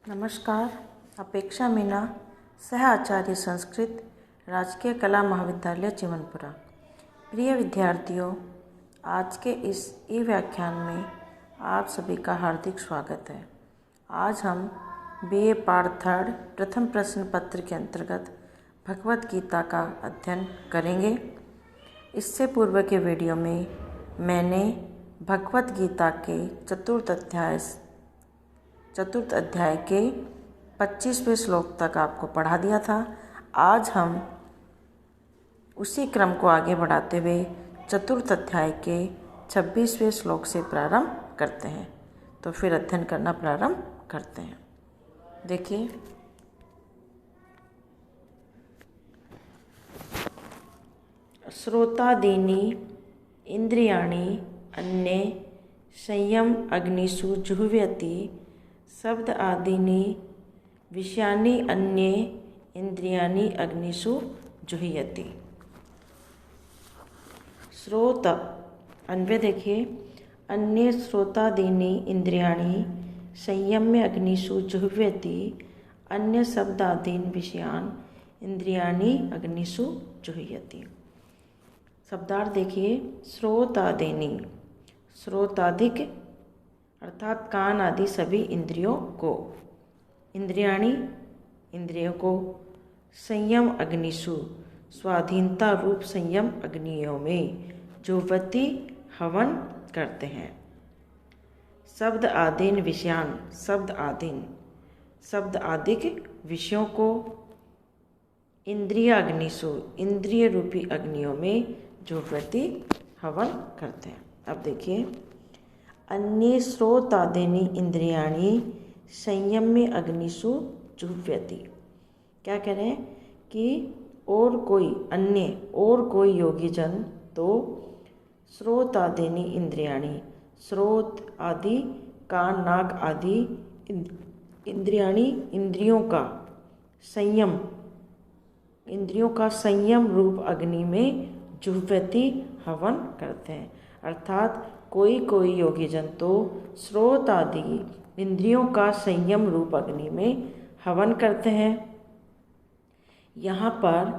नमस्कार। अपेक्षा मीना, सह आचार्य संस्कृत, राजकीय कला महाविद्यालय चिमनपुरा। प्रिय विद्यार्थियों, आज के इस ई व्याख्यान में आप सभी का हार्दिक स्वागत है। आज हम BA पार्ट 3 प्रथम प्रश्न पत्र के अंतर्गत भगवत गीता का अध्ययन करेंगे। इससे पूर्व के वीडियो में मैंने भगवत गीता के चतुर्थ अध्याय के 25वें श्लोक तक आपको पढ़ा दिया था। आज हम उसी क्रम को आगे बढ़ाते हुए चतुर्थ अध्याय के 26वें श्लोक से प्रारंभ करते हैं। तो फिर अध्ययन करना प्रारंभ करते हैं। देखिए, श्रोतादीनि इंद्रियाणि अन्ये संयम अग्निषु जुह्वति शब्द आदीनि विषयानि अन्ये इंद्रियाणि अग्निषु जुह्वति। श्रोत अन्वय देखिए, अन्य श्रोतादीनि इंद्रियाणि संयम्य अग्निषु जुह्वति अन्य शब्दादीन विषयान इंद्रियाणि अग्निषु जुह्वति। शब्दार्थ देखिए, श्रोतादीनि, श्रोताधिक अर्थात कान आदि सभी इंद्रियों को, इंद्रियाणि इंद्रियों को, संयम अग्निषु स्वाधीनता रूप संयम अग्नियों में जुह्वति हवन करते हैं। शब्द आदीन विषयान, शब्द आदीन शब्द आदिक विषयों को, इंद्रिय अग्निषु इंद्रिय रूपी अग्नियों में जुह्वति हवन करते हैं। अब देखिए, अन्ये श्रोतादीनि इंद्रियाणि संयम्य अग्निषु जुह्वति। क्या कह रहे हैं कि और कोई अन्य और कोई योगी जन तो श्रोतादीनि इंद्रियाणि, श्रोत आदि कान नाक आदि इंद्रियाणि इंद्रियों का संयम, इंद्रियों का संयम रूप अग्नि में जुह्वति हवन करते हैं। अर्थात कोई योगी जन तो श्रोत आदि इंद्रियों का संयम रूप अग्नि में हवन करते हैं। यहाँ पर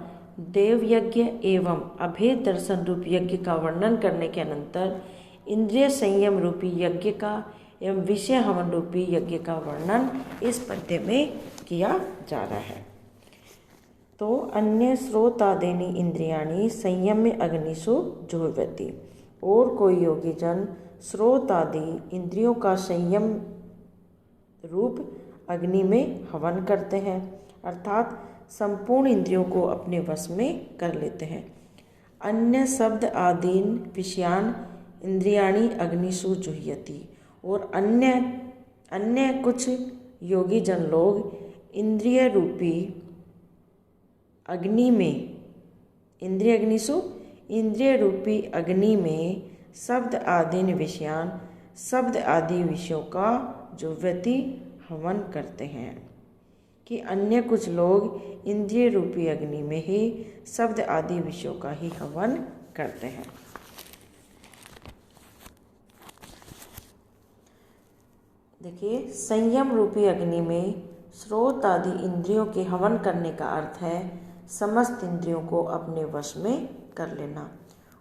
देव यज्ञ एवं अभेद दर्शन रूप यज्ञ का वर्णन करने के अनंतर इंद्रिय संयम रूपी यज्ञ का एवं विषय हवन रूपी यज्ञ का वर्णन इस पद्य में किया जा रहा है। तो अन्य श्रोतादीनि इंद्रियाणि संयम्य अग्निषु जुह्वति, और कोई योगी जन श्रोत आदि इंद्रियों का संयम रूप अग्नि में हवन करते हैं। अर्थात संपूर्ण इंद्रियों को अपने वश में कर लेते हैं। अन्य शब्द आदीन विषयान इंद्रियाणि अग्निषु जुह्वति, और अन्य कुछ योगी जन लोग इंद्रिय रूपी अग्नि में, इंद्रिय अग्निषु इंद्रिय रूपी अग्नि में शब्द आदीन विषयान शब्द आदि विषयों का जुह्वति हवन करते हैं। कि अन्य कुछ लोग इंद्रिय रूपी अग्नि में ही शब्द आदि विषयों का ही हवन करते हैं। देखिए, संयम रूपी अग्नि में श्रोत आदि इंद्रियों के हवन करने का अर्थ है समस्त इंद्रियों को अपने वश में कर लेना,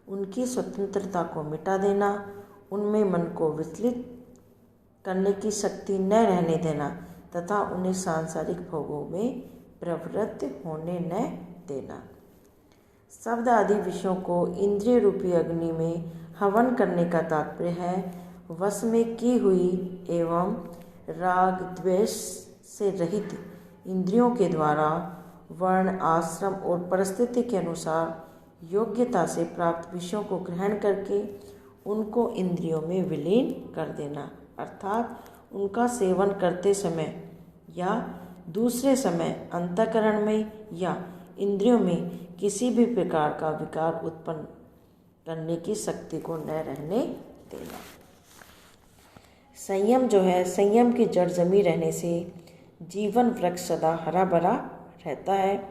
उनकी स्वतंत्रता को मिटा देना, उनमें मन को विचलित करने की शक्ति न रहने देना तथा उन्हें सांसारिक भोगों में प्रवृत्त होने न देना। शब्द आदि विषयों को इंद्रिय रूपी अग्नि में हवन करने का तात्पर्य है वश में की हुई एवं राग द्वेष से रहित इंद्रियों के द्वारा वर्ण आश्रम और परिस्थिति के अनुसार योग्यता से प्राप्त विषयों को ग्रहण करके उनको इंद्रियों में विलीन कर देना। अर्थात उनका सेवन करते समय या दूसरे समय अंतःकरण में या इंद्रियों में किसी भी प्रकार का विकार उत्पन्न करने की शक्ति को न रहने देना। संयम जो है, संयम की जड़ जमी रहने से जीवन वृक्ष सदा हरा भरा रहता है।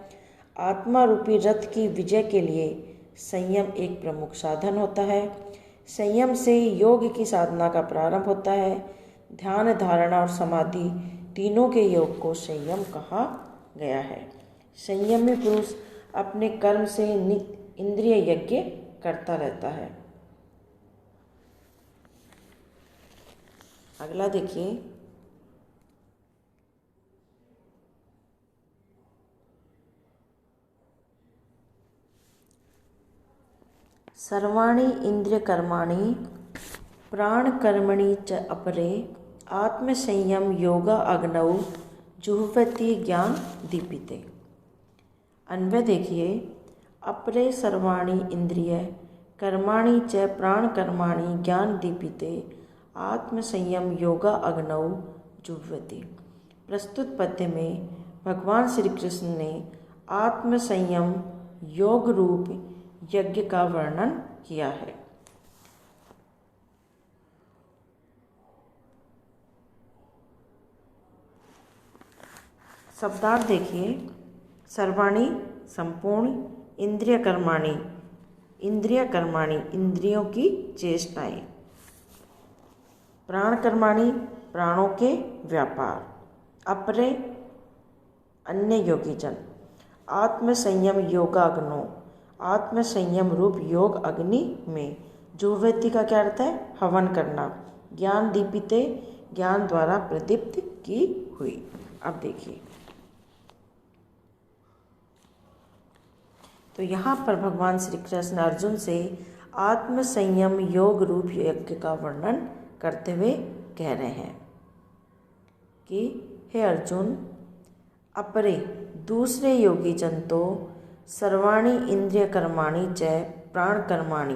आत्मा रूपी रथ की विजय के लिए संयम एक प्रमुख साधन होता है। संयम से योग की साधना का प्रारंभ होता है। ध्यान धारणा और समाधि तीनों के योग को संयम कहा गया है। संयमी पुरुष अपने कर्म से इंद्रिय यज्ञ करता रहता है। अगला देखिए, सर्वाणि इंद्रिय कर्माणि प्राण कर्मणि च अपरे आत्मसंयम योगा अग्नौ जुह्वति ज्ञान दीपिते। अन्वय देखिए, अपरे सर्वाणि इंद्रिय कर्माणि च प्राण कर्माणि ज्ञान दीपिते आत्मसंयम योगा अग्नौ जुह्वति। प्रस्तुत पद्य में भगवान श्री कृष्ण ने आत्मसंयम योग रूप यज्ञ का वर्णन किया है। शब्दार्थ देखिए, सर्वाणि संपूर्ण, इंद्रिय कर्माणि इंद्रियों की चेष्टाएं, प्राण कर्माणि प्राणों के व्यापार, अपरे अन्य योगीजन, आत्मसंयम योगाग्नो आत्मसंयम रूप योग अग्नि में, जुह्वति का क्या अर्थ है? हवन करना, ज्ञान दीपिते ज्ञान द्वारा प्रदीप्त की हुई। अब देखिए, तो यहाँ पर भगवान श्री कृष्ण अर्जुन से आत्मसंयम योग रूप यज्ञ का वर्णन करते हुए कह रहे हैं कि हे अर्जुन, अपरे दूसरे योगी जन तो सर्वाणि इंद्रिय कर्माणि च प्राण कर्माणि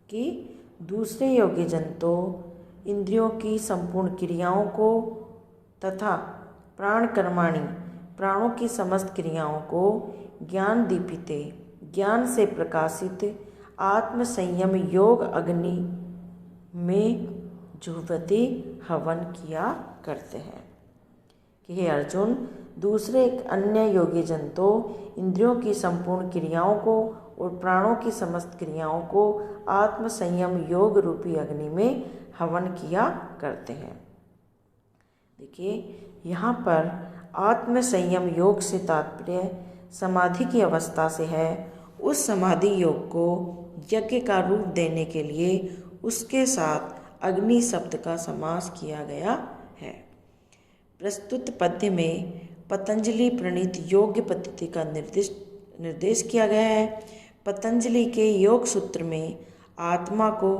कि दूसरे योगी जन तो इंद्रियों की संपूर्ण क्रियाओं को तथा प्राण कर्माणि प्राणों की समस्त क्रियाओं को ज्ञान दीपिते ज्ञान से प्रकाशित आत्मसंयम योग अग्नि में जुह्वति हवन किया करते हैं। कि हे अर्जुन, दूसरे अन्य योगी जन तो इंद्रियों की संपूर्ण क्रियाओं को और प्राणों की समस्त क्रियाओं को आत्मसंयम योग रूपी अग्नि में हवन किया करते हैं। देखिए, यहाँ पर आत्मसंयम योग से तात्पर्य समाधि की अवस्था से है। उस समाधि योग को यज्ञ का रूप देने के लिए उसके साथ अग्नि शब्द का समास किया गया है। प्रस्तुत पद्य में पतंजलि प्रणीत योग्य पद्धति का निर्देश किया गया है। पतंजलि के योग सूत्र में आत्मा को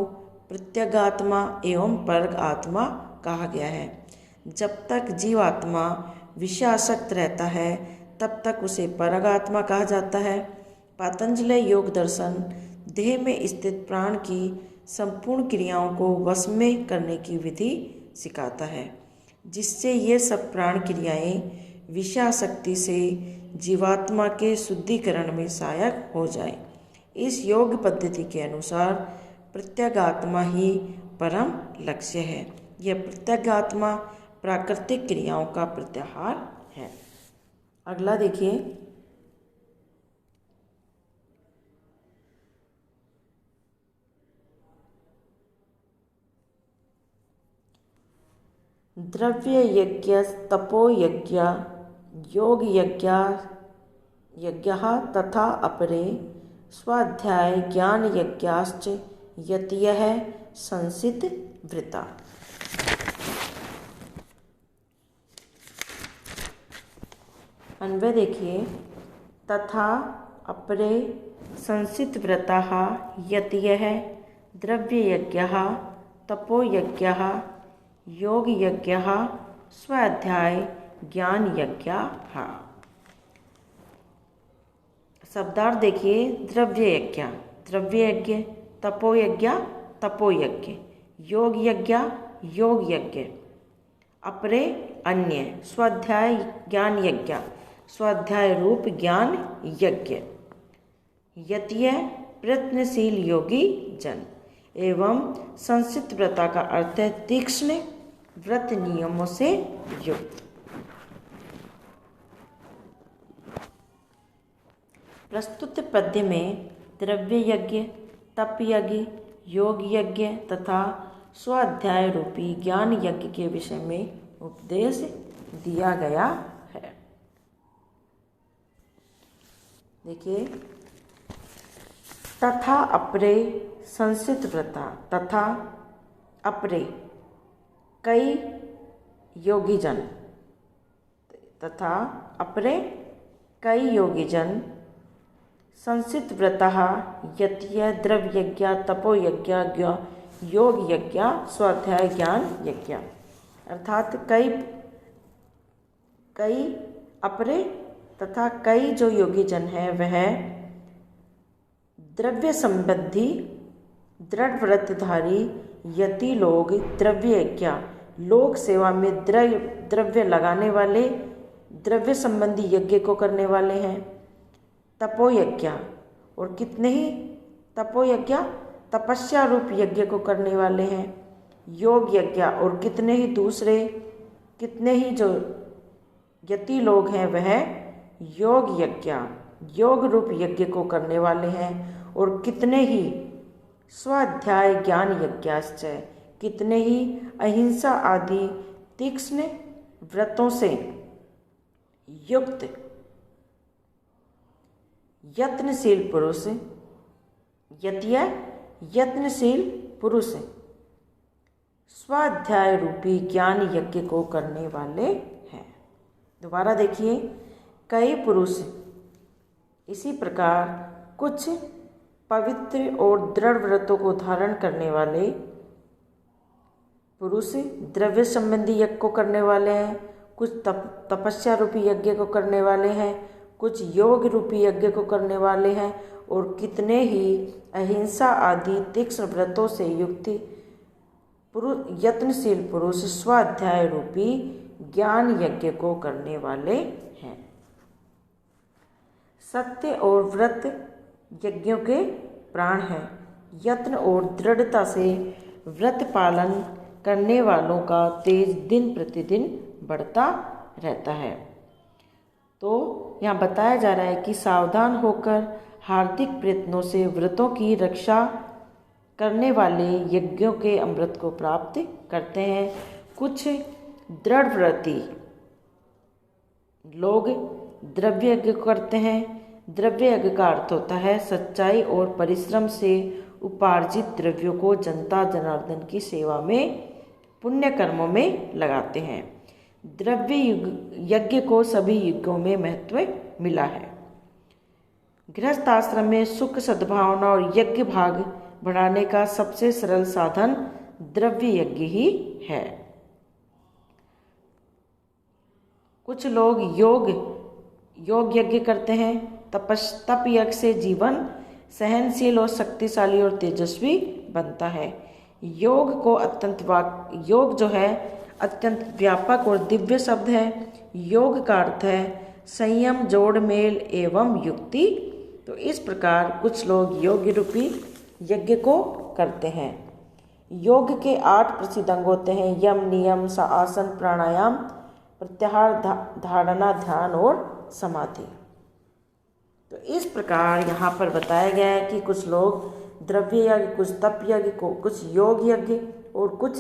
प्रत्यगात्मा एवं परग आत्मा कहा गया है। जब तक जीवात्मा विषयासक्त रहता है तब तक उसे परगात्मा कहा जाता है। पतंजलि योग दर्शन देह में स्थित प्राण की संपूर्ण क्रियाओं को वश में करने की विधि सिखाता है, जिससे ये सब प्राण क्रियाएं विषयासक्ति से जीवात्मा के शुद्धिकरण में सहायक हो जाए। इस योग पद्धति के अनुसार प्रत्यगात्मा ही परम लक्ष्य है। यह प्रत्यगात्मा प्राकृतिक क्रियाओं का प्रत्याहार है। अगला देखिए, द्रव्य यज्ञ तपो यज्ञ योग यज्ञ तथा अपरे स्वाध्याय ज्ञान यज्ञाश्च यतयः संसित वृता। अन्वय देखिए, तथा अपरे संसित व्रताः यतयः द्रव्ययज्ञः तपोयज्ञः योग यज्ञः स्वाध्याय ज्ञान यज्ञः। शब्दार्थ देखिए, द्रव्य यज्ञ, तपोयज्ञ, योग यज्ञ, अपरे अन्य, स्वाध्याय ज्ञान यज्ञ, स्वाध्याय रूप ज्ञान यज्ञ, यतीय प्रयत्नशील योगी जन, एवं संसित व्रता का अर्थ है तीक्ष्ण व्रत नियमों से युक्त। प्रस्तुत पद्य में द्रव्य यज्ञ, तप यज्ञ, योग यज्ञ तथा स्वाध्याय रूपी ज्ञान यज्ञ के विषय में उपदेश दिया गया है। देखिए, तथा अपरे संसित व्रता, तथा अपरे कई योगीजन, तथा अपरे कई योगीजन संसित व्रतः यत्य द्रव्यज्ञ तपोयज्ञ योग यज्ञ स्वाध्याय ज्ञान यज्ञ, अर्थात कई अपरे तथा कई जो योगीजन है वह द्रव्य संबंधी दृढ़ व्रतधारी यति लोग, द्रव्यज्ञ लोक सेवा में द्रव्य लगाने वाले, द्रव्य संबंधी यज्ञ को करने वाले हैं। तपोयज्ञ, और कितने ही तपोयज्ञ तपस्या रूप यज्ञ को करने वाले हैं। योग यज्ञ, और कितने ही जो यति लोग हैं वह योग यज्ञ योग रूप यज्ञ को करने वाले हैं। और कितने ही स्वाध्याय ज्ञान यज्ञाश्च, कितने ही अहिंसा आदि तीक्ष्ण व्रतों से युक्त यत्नशील पुरुष, यत्नशील पुरुष स्वाध्याय रूपी ज्ञान यज्ञ को करने वाले हैं। दोबारा देखिए, कई पुरुष, इसी प्रकार कुछ पवित्र और दृढ़ व्रतों को धारण करने वाले पुरुष द्रव्य संबंधी यज्ञ को करने वाले हैं, कुछ तपस्या रूपी यज्ञ को करने वाले हैं, कुछ योग रूपी यज्ञ को करने वाले हैं, और कितने ही अहिंसा आदि तीक्ष्ण व्रतों से युक्त यत्नशील पुरुष स्वाध्याय रूपी ज्ञान यज्ञ को करने वाले हैं। सत्य और व्रत यज्ञों के प्राण हैं। यत्न और दृढ़ता से व्रत पालन करने वालों का तेज दिन प्रतिदिन बढ़ता रहता है। तो यहाँ बताया जा रहा है कि सावधान होकर हार्दिक प्रयत्नों से व्रतों की रक्षा करने वाले यज्ञों के अमृत को प्राप्त करते हैं। कुछ दृढ़ व्रती लोग द्रव्य यज्ञ करते हैं। द्रव्य यज्ञ का अर्थ होता है सच्चाई और परिश्रम से उपार्जित द्रव्यों को जनता जनार्दन की सेवा में पुण्य कर्मों में लगाते हैं। द्रव्य यज्ञ को सभी युगों में महत्व मिला है। गृहस्थ आश्रम में सुख सद्भावना और यज्ञ भाग बढ़ाने का सबसे सरल साधन द्रव्य यज्ञ ही है। कुछ लोग योग यज्ञ करते हैं। तप यज्ञ से जीवन सहनशील और शक्तिशाली और तेजस्वी बनता है। योग जो है अत्यंत व्यापक और दिव्य शब्द है। योग का अर्थ है संयम, जोड़ मेल एवं युक्ति। तो इस प्रकार कुछ लोग योग रूपी यज्ञ को करते हैं। योग के 8 प्रसिद्ध अंग होते हैं: यम, नियम, आसन, प्राणायाम, प्रत्याहार, धारणा, ध्यान और समाधि। तो इस प्रकार यहाँ पर बताया गया है कि कुछ लोग द्रव्य यज्ञ, कुछ तप यज्ञ, कुछ योग यज्ञ और कुछ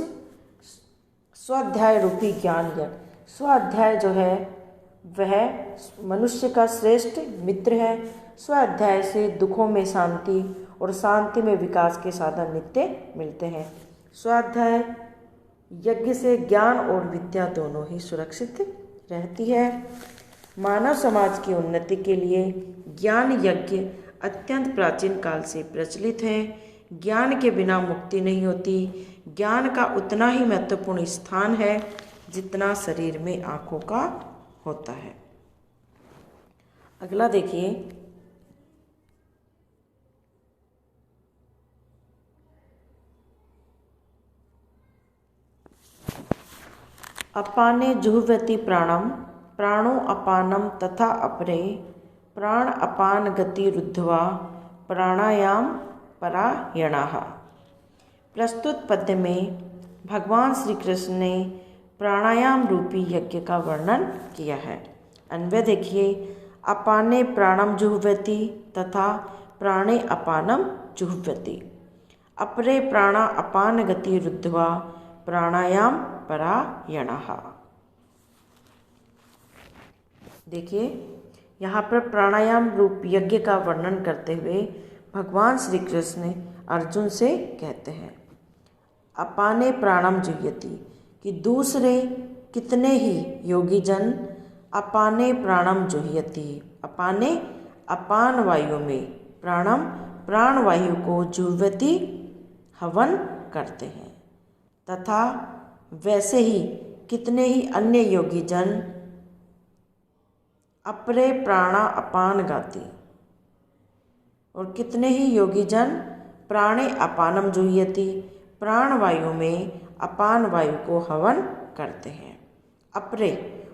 स्वाध्याय रूपी ज्ञान यज्ञ। स्वाध्याय जो है वह मनुष्य का श्रेष्ठ मित्र है। स्वाध्याय से दुखों में शांति और शांति में विकास के साधन नित्य मिलते हैं। स्वाध्याय यज्ञ से ज्ञान और विद्या दोनों ही सुरक्षित रहती है। मानव समाज की उन्नति के लिए ज्ञान यज्ञ अत्यंत प्राचीन काल से प्रचलित है। ज्ञान के बिना मुक्ति नहीं होती। ज्ञान का उतना ही महत्वपूर्ण स्थान है जितना शरीर में आँखों का होता है। अगला देखिए, अपाने जुह्वति प्राणम प्राणो अपानम तथा अपरे प्राण अपान गति रुद्धवा प्राणायाम परायणाः। प्रस्तुत पद्य में भगवान श्री कृष्ण ने प्राणायाम रूपी यज्ञ का वर्णन किया है। अन्वय देखिए, अपाने प्राणम जुह्वति तथा प्राणे अपानम जुह्वति, अपरे प्राणा अपान गति रुद्धवा प्राणायाम परायणाः। देखिए, यहाँ पर प्राणायाम रूप यज्ञ का वर्णन करते हुए भगवान श्री कृष्ण अर्जुन से कहते हैं, अपाने प्राणम जुह्यति, कि दूसरे कितने ही योगी जन अपाने प्राणम जुह्यति, अपाने अपान वायु में, प्राणम प्राण वायु को जुह्यति हवन करते हैं, तथा वैसे ही कितने ही अन्य योगी जन अपरे प्राणा अपान गाति, और कितने ही योगी जन प्राणे अपानम जुह्यति, प्राण वायु में अपान वायु को हवन करते हैं। अपरे,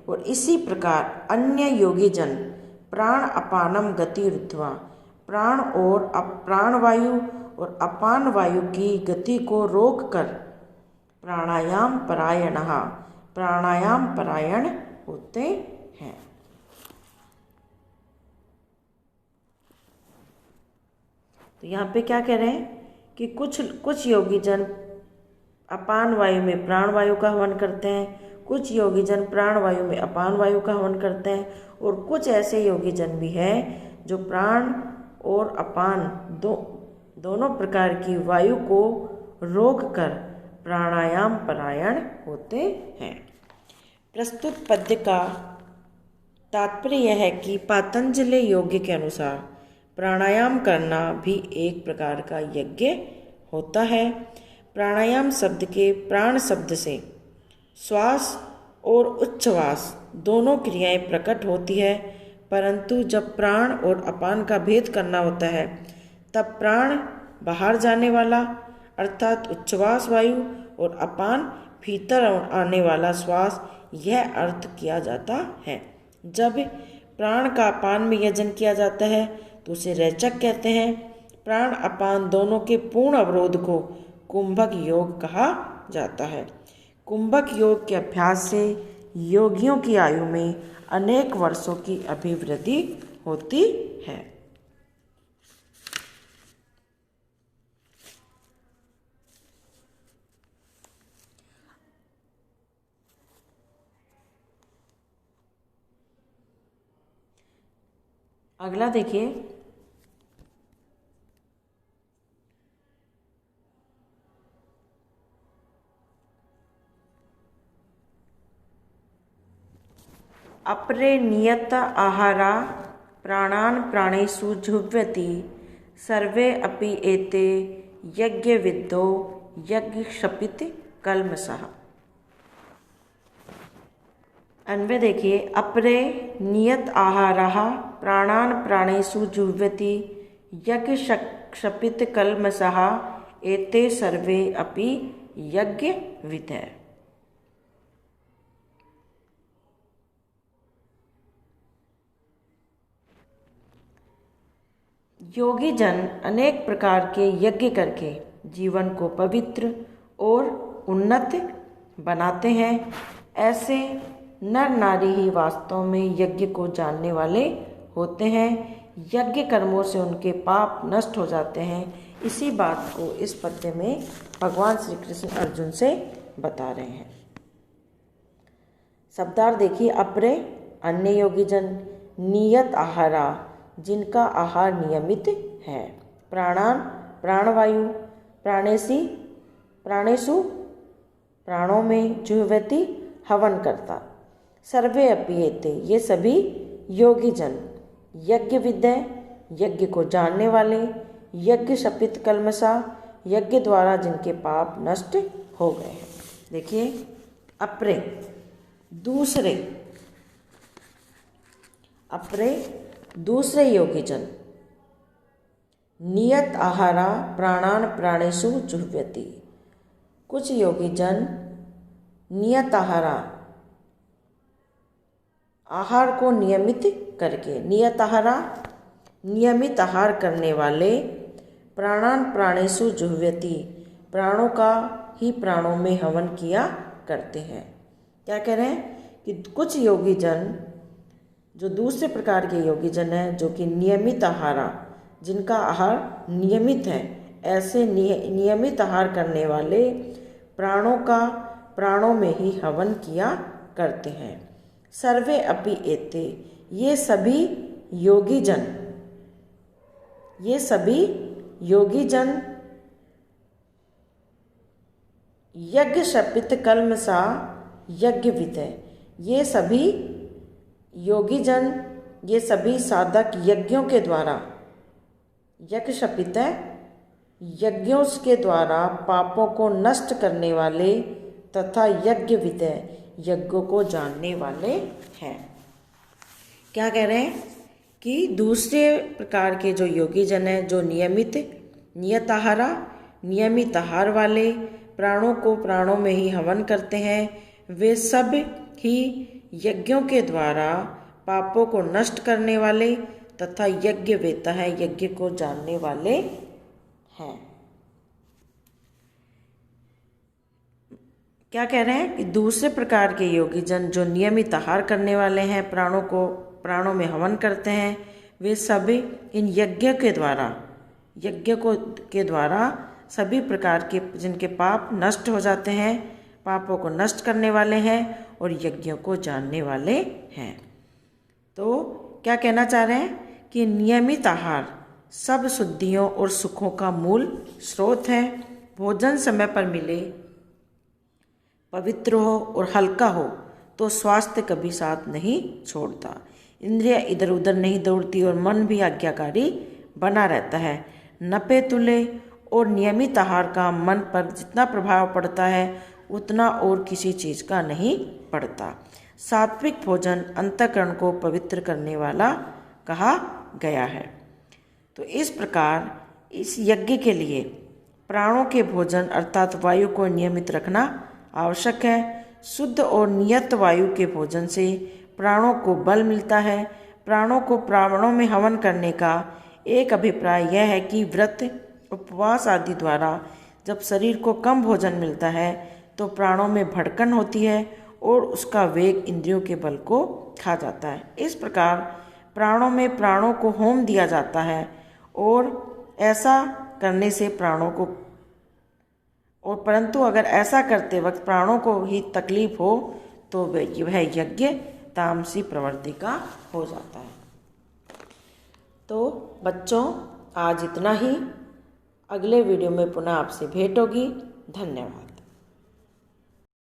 और इसी प्रकार अन्य योगी जन प्राण अपानम गति रुत्वा, प्राण और प्राण वायु और अपान वायु की गति को रोककर प्राणायाम परायणः, प्राणायाम परायण होते हैं। तो यहाँ पे क्या कह रहे हैं कि कुछ योगी जन अपान वायु में प्राण वायु का हवन करते हैं, कुछ योगी जन प्राण वायु में अपान वायु का हवन करते हैं, और कुछ ऐसे योगी जन भी हैं जो प्राण और अपान दोनों प्रकार की वायु को रोककर प्राणायाम परायण होते हैं। प्रस्तुत पद्य का तात्पर्य यह है कि पातंजलि योग्य के अनुसार प्राणायाम करना भी एक प्रकार का यज्ञ होता है। प्राणायाम शब्द के प्राण शब्द से श्वास और उच्छ्वास दोनों क्रियाएं प्रकट होती है, परंतु जब प्राण और अपान का भेद करना होता है तब प्राण बाहर जाने वाला अर्थात उच्छ्वास वायु और अपान भीतर आने वाला श्वास, यह अर्थ किया जाता है। जब प्राण का अपान में यजन किया जाता है तो उसे रेचक कहते हैं। प्राण अपान दोनों के पूर्ण अवरोध को कुंभक योग कहा जाता है। कुंभक योग के अभ्यास से योगियों की आयु में अनेक वर्षों की अभिवृद्धि होती है। अगला देखिए, अपरे नियत आहारा प्राणान प्राणेषु जुह्वति, सर्वे अपि एते यज्ञविद्दो यज्ञक्षपित कल्मषः। अन्वय देखिए, अपरे नियत आहारः प्राणान प्राणेषु जुह्वति यज्ञक्षपित कल्मषः, एते सर्वे अपि यज्ञविदः। योगी जन अनेक प्रकार के यज्ञ करके जीवन को पवित्र और उन्नत बनाते हैं। ऐसे नर नारी ही वास्तव में यज्ञ को जानने वाले होते हैं। यज्ञ कर्मों से उनके पाप नष्ट हो जाते हैं। इसी बात को इस पद्य में भगवान श्री कृष्ण अर्जुन से बता रहे हैं। शब्दार्थ देखिए, अपरे अन्य योगी जन, नियत आहारा जिनका आहार नियमित है, प्राणान प्राणवायु, प्राणेषु प्राणों में, जुह्वति हवन करता, सर्वे अपि एते ये सभी योगी जन, यज्ञ विद्य यज्ञ को जानने वाले, यज्ञ शपित कल्मषा यज्ञ द्वारा जिनके पाप नष्ट हो गए हैं। देखिए, अपरे दूसरे योगी जन, नियत आहारा प्राणान प्राणेषु जुह्वति, कुछ योगी जन नियत आहारा आहार को नियमित करके, नियत आहारा नियमित आहार करने वाले, प्राणान प्राणेषु जुह्वति प्राणों का ही प्राणों में हवन किया करते हैं। क्या कह रहे हैं कि कुछ योगी जन जो दूसरे प्रकार के योगी जन हैं, जो कि नियमित आहारा जिनका आहार नियमित है, ऐसे नियमित आहार करने वाले प्राणों का प्राणों में ही हवन किया करते हैं। सर्वे अपि एते, ये सभी योगी जन यज्ञ शपित कल्मषा यज्ञ विदय, ये सभी योगी जन, ये सभी साधक यज्ञों के द्वारा, यज्ञ शपित है, यज्ञों के द्वारा पापों को नष्ट करने वाले तथा यज्ञ विदय, यज्ञों को जानने वाले हैं। क्या कह रहे हैं कि दूसरे प्रकार के जो योगी जन हैं, जो नियमित आहार वाले, प्राणों को प्राणों में ही हवन करते हैं, वे सब ही यज्ञों के द्वारा पापों को नष्ट करने वाले तथा यज्ञ वेता है, यज्ञ को जानने वाले हैं। क्या कह रहे हैं कि दूसरे प्रकार के योगी जन जो नियमित आहार करने वाले हैं, प्राणों को प्राणों में हवन करते हैं, वे सभी इन यज्ञ के द्वारा सभी प्रकार के जिनके पाप नष्ट हो जाते हैं, पापों को नष्ट करने वाले हैं और यज्ञों को जानने वाले हैं। तो क्या कहना चाह रहे हैं कि नियमित आहार सब शुद्धियों और सुखों का मूल स्रोत है। भोजन समय पर मिले, पवित्र हो और हल्का हो तो स्वास्थ्य कभी साथ नहीं छोड़ता। इंद्रियां इधर उधर नहीं दौड़ती और मन भी आज्ञाकारी बना रहता है। नपे तुले और नियमित आहार का मन पर जितना प्रभाव पड़ता है उतना और किसी चीज़ का नहीं पड़ता। सात्विक भोजन अंतःकरण को पवित्र करने वाला कहा गया है। तो इस प्रकार इस यज्ञ के लिए प्राणों के भोजन अर्थात वायु को नियमित रखना आवश्यक है। शुद्ध और नियत वायु के भोजन से प्राणों को बल मिलता है। प्राणों को प्राणों में हवन करने का एक अभिप्राय यह है कि व्रत, उपवास आदि द्वारा जब शरीर को कम भोजन मिलता है तो प्राणों में भड़कन होती है और उसका वेग इंद्रियों के बल को खा जाता है। इस प्रकार प्राणों में प्राणों को होम दिया जाता है और ऐसा करने से प्राणों को परंतु अगर ऐसा करते वक्त प्राणों को ही तकलीफ हो तो वह यज्ञ तामसी प्रवृत्ति का हो जाता है। तो बच्चों, आज इतना ही। अगले वीडियो में पुनः आपसे भेंट होगी। धन्यवाद।